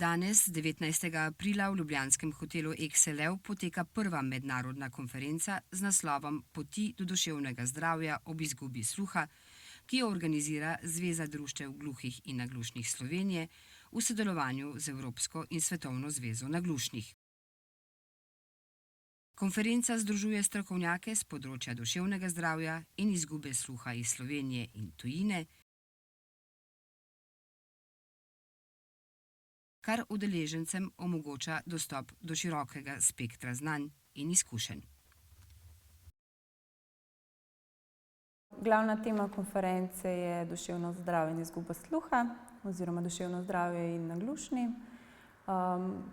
Danes, 19. aprila, v ljubljanskem hotelu Excelev poteka prva mednarodna konferenca z naslovom Poti do duševnega zdravja ob izgubi sluha, ki jo organizira Zveza društev gluhih in naglušnih Slovenije v sodelovanju z Evropsko in Svetovno zvezo naglušnih. Konferenca združuje strokovnjake z področja duševnega zdravja in izgube sluha iz Slovenije in tujine, kar udeležencem omogoča dostop do širokega spektra znanj in izkušenj. Glavna tema konference je duševno zdravje in izguba sluha oziroma duševno zdravje in naglušni,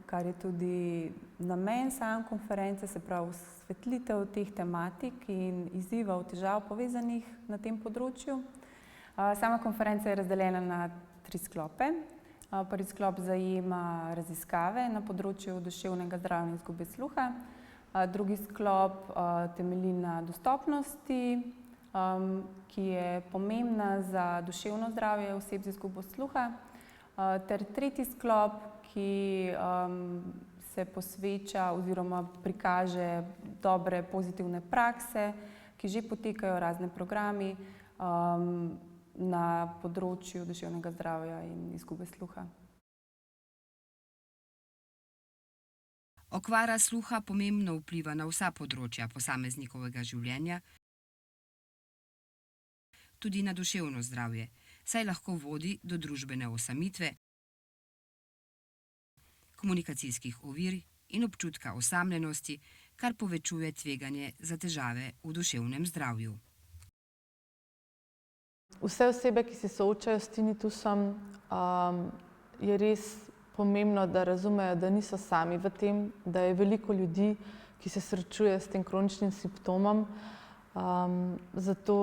kar je tudi namen same konference, se pravi osvetlitev teh tematik in izzivov, težav povezanih na tem področju. Sama konferenca je razdeljena na 3 sklope. Prvi sklop zajema raziskave na področju duševnega zdravja in izgube sluha. Drugi sklop temelji na dostopnosti, ki je pomembna za duševno zdravje oseb z izgubo sluha. Ter tretji sklop, ki se posveča oziroma prikaže dobre pozitivne prakse, ki že potekajo razni programi na področju duševnega zdravja in izgube sluha. Okvara sluha pomembno vpliva na vsa področja posameznikovega življenja, tudi na duševno zdravje, saj lahko vodi do družbene osamitve, komunikacijskih ovir in občutka osamljenosti, kar povečuje tveganje za težave v duševnem zdravju. Vse osebe, ki se soočajo s tinnitusom, je res pomembno, da razumejo, da niso sami v tem, da je veliko ljudi, ki se srečuje s tem kroničnim simptomom. Zato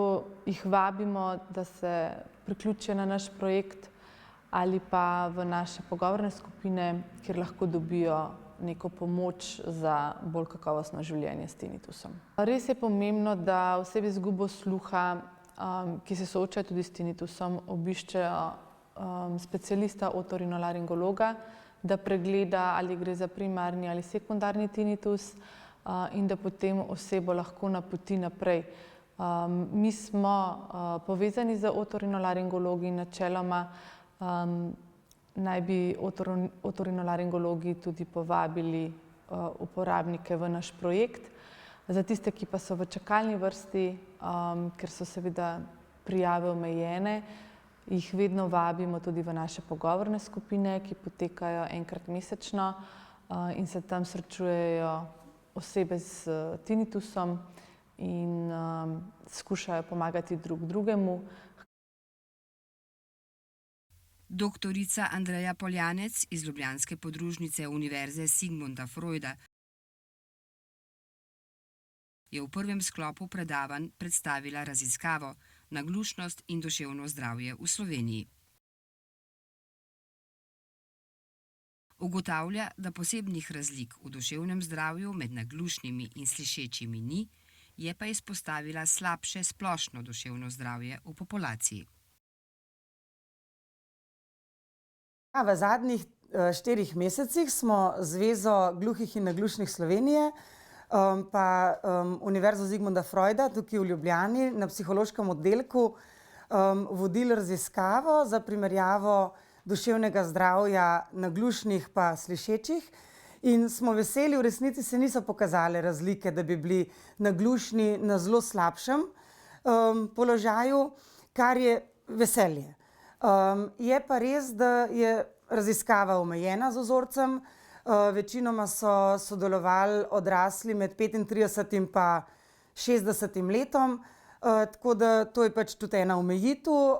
jih vabimo, da se priključijo na naš projekt ali pa v naše pogovorne skupine, kjer lahko dobijo neko pomoč za bolj kakovostno življenje s tinnitusom. Res je pomembno, da osebe z izgubo sluha, ki se soočajo tudi s tinnitusom, obiščejo specialista otorinolaringologa, da pregleda, ali gre za primarni ali sekundarni tinnitus in da potem osebo lahko napoti naprej. Mi smo povezani z otorinolaringologi, načeloma naj bi otorinolaringologi tudi povabili uporabnike v naš projekt. Za tiste, ki pa so v čakalni vrsti, ker so seveda prijave omejene, jih vedno vabimo tudi v naše pogovorne skupine, ki potekajo enkrat mesečno in se tam srečujejo osebe s tinnitusom in skušajo pomagati drug drugemu. Doktorica Andreja Poljanec iz ljubljanske podružnice Univerze Sigmunda Freuda je v prvem sklopu predavanj predstavila raziskavo Naglušnost in duševno zdravje v Sloveniji. Ugotavlja, da posebnih razlik v duševnem zdravju med naglušnimi in slišečimi ni, je pa izpostavila slabše splošno duševno zdravje v populaciji. V zadnjih 4 mesecih smo Zvezo gluhih in naglušnih Slovenije pa Univerzo Sigmunda Freuda tukaj v Ljubljani na psihološkem oddelku vodili raziskavo za primerjavo duševnega zdravja naglušnih pa slišečih in smo veseli, v resnici se niso pokazale razlike, da bi bili naglušni na zelo slabšem položaju, kar je veselje. Je pa res, da je raziskava omejena z vzorcem. Večinoma so sodelovali odrasli med 35 in pa 60 letom, tako da to je pač tudi ena omejitev.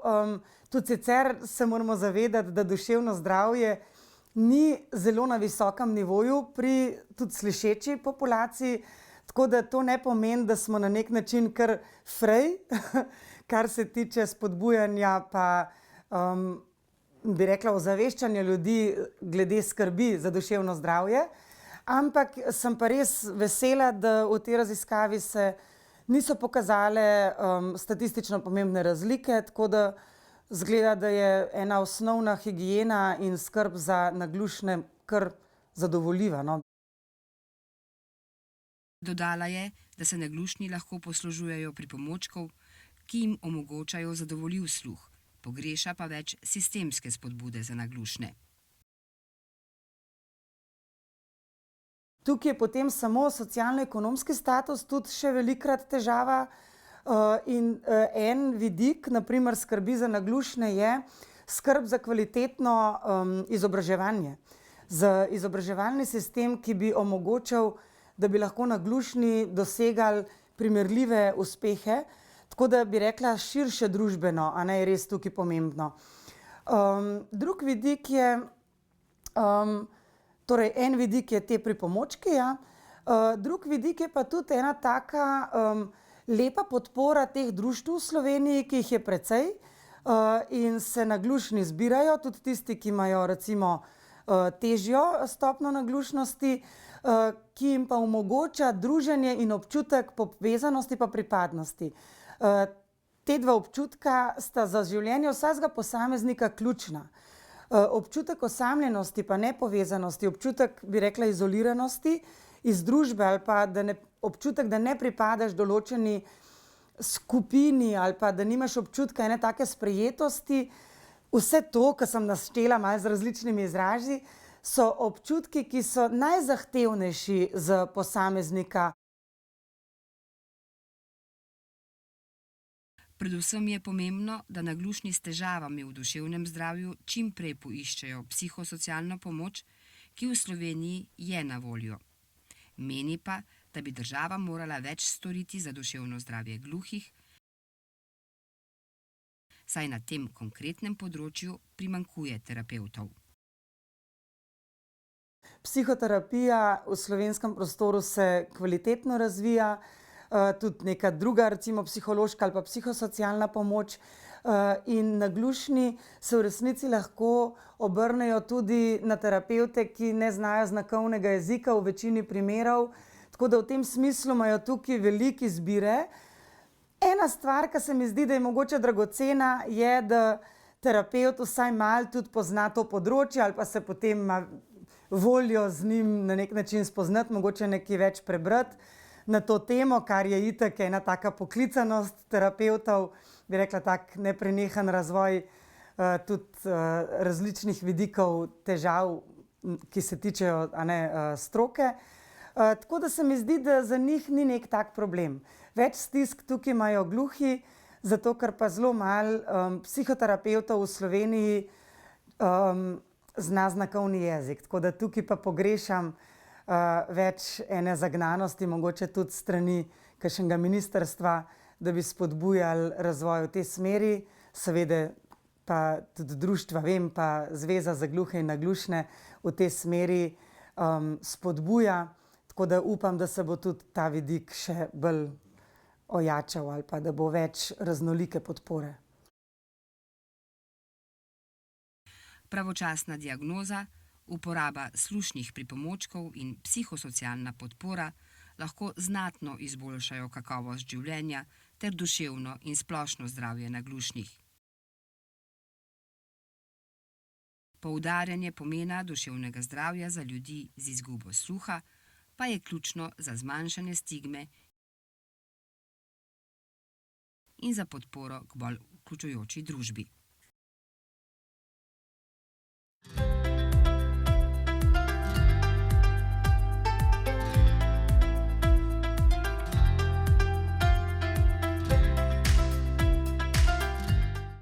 Tudi sicer se moramo zavedati, da duševno zdravje ni zelo na visokem nivoju pri tudi slišeči populaciji, tako da to ne pomeni, da smo na nek način kar frej, kar se tiče spodbujanja pa bi rekla ozaveščanja ljudi glede skrbi za duševno zdravje. Ampak sem pa res vesela, da v tej raziskavi se niso pokazale statistično pomembne razlike, tako da zgleda, da je ena osnovna higiena in skrb za naglušne kar zadovoljiva, no. Dodala je, da se naglušni lahko poslužujejo pripomočkov, ki jim omogočajo zadovoljiv sluh, pogreša pa več sistemske spodbude za naglušne. Tukaj je potem samo socialno-ekonomski status tudi še velikokrat težava. En vidik, na primer skrbi za naglušne, je skrb za kvalitetno izobraževanje. Za izobraževalni sistem, ki bi omogočal, da bi lahko naglušni dosegali primerljive uspehe, tako da bi rekla širše družbeno, a ne, je res tukaj pomembno. Drug vidik je, torej en vidik je te pripomočki, ja. Drug vidik je pa tudi ena taka lepa podpora teh društev v Sloveniji, ki jih je precej, in se naglušni zbirajo, tudi tisti, ki imajo recimo težjo stopnjo naglušnosti, ki jim pa omogoča druženje in občutek povezanosti pa pripadnosti. Te dva občutka sta za življenje vsakega posameznika ključna. Občutek osamljenosti pa nepovezanosti, občutek, bi rekla, izoliranosti iz družbe ali pa občutek, da ne pripadaš določeni skupini ali pa da nimaš občutka ene take sprejetosti, vse to, kar sem naštela malo z različnimi izrazi, so občutki, ki so najzahtevnejši za posameznika. Predvsem je pomembno, da naglušni s težavami v duševnem zdravju čim prej poiščejo psihosocialno pomoč, ki v Sloveniji je na voljo. Meni pa, da bi država morala več storiti za duševno zdravje gluhih, saj na tem konkretnem področju primanjkuje terapevtov. Psihoterapija v slovenskem prostoru se kvalitetno razvija, tudi neka druga, recimo psihološka ali pa psihosocialna pomoč, in naglušni se v resnici lahko obrnejo tudi na terapevte, ki ne znajo znakovnega jezika v večini primerov, tako da v tem smislu imajo tukaj veliko izbire. Ena stvar, ki se mi zdi, da je mogoče dragocena, je, da terapevt vsaj malo tudi pozna to področje ali pa se potem ima voljo z njim na nek način spoznati, mogoče nekaj več prebrati na to temo, kar je itak ena taka poklicanost terapevtov, bi rekla tak neprenehan razvoj tudi različnih vidikov težav, ki se tičejo, a ne, stroke. Tako da se mi zdi, da za njih ni nek tak problem. Več stisk tukaj imajo gluhi, zato ker pa zelo malo psihoterapevtov v Sloveniji zna znakovni jezik. Tako da tukaj pa pogrešam več ene zagnanosti, mogoče tudi strani kakšnega ministrstva, da bi spodbujali razvoj v tej smeri, seveda pa tudi društva, vem, pa Zveza za gluhe in naglušne v tej smeri spodbuja, tako da upam, da se bo tudi ta vidik še bolj ojačal ali pa da bo več raznolike podpore. Pravočasna diagnoza, uporaba slušnih pripomočkov in psihosocialna podpora lahko znatno izboljšajo kakovost življenja ter duševno in splošno zdravje naglušnih. Poudarjanje pomena duševnega zdravja za ljudi z izgubo sluha pa je ključno za zmanjšanje stigme in za podporo k bolj vključujoči družbi.